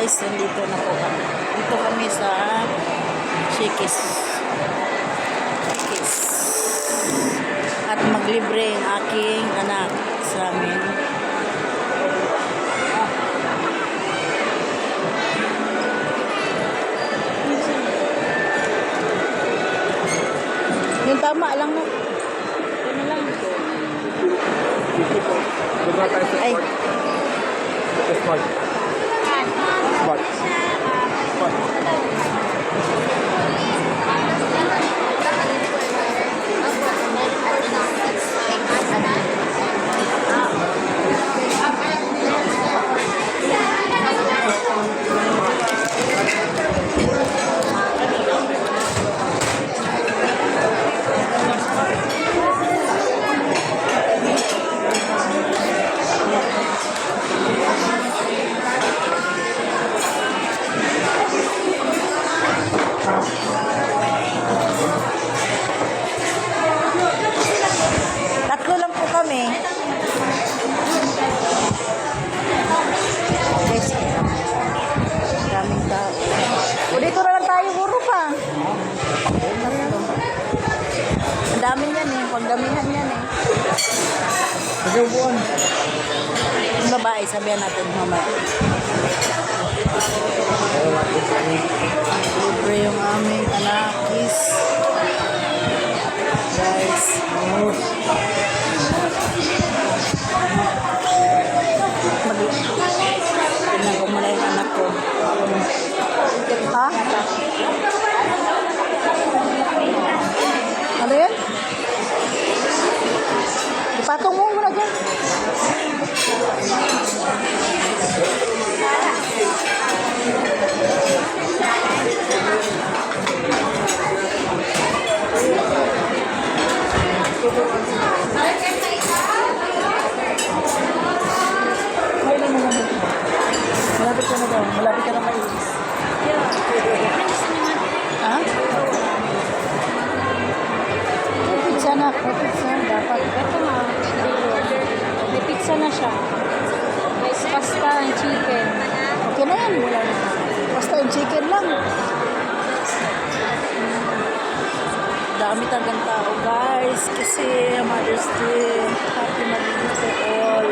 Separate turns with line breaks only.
guys, nandito na po kami. Dito kami sa Shakey's. At maglibre ang aking anak sa amin. Yung tama lang na. Yun na lang. Ay.
Smart. Smart. Smart.
Tatlo lang po kami. Guys, daming tao. O dito na lang tayo, puro pa. Ang dami yan eh. Pagdamihan yan eh.
Nagawuan.
Yung babae, sabihan natin mamaya. Libre yung aming anakis. Guys. Tingnan ko muna yung anak ko. Ha? Ano yun? Ipatong mo muna dyan. Malapit ka na daw. Malapit ka na mailis. Ha? May pizza na. May pizza. Dapat.
Ito nga, may pizza na siya. May pasta and chicken.
Okay na yan. Wala na. Basta yung chicken lang. Dami tagang tao guys. Kasi Mother's Day. Happy Mother's Day to all.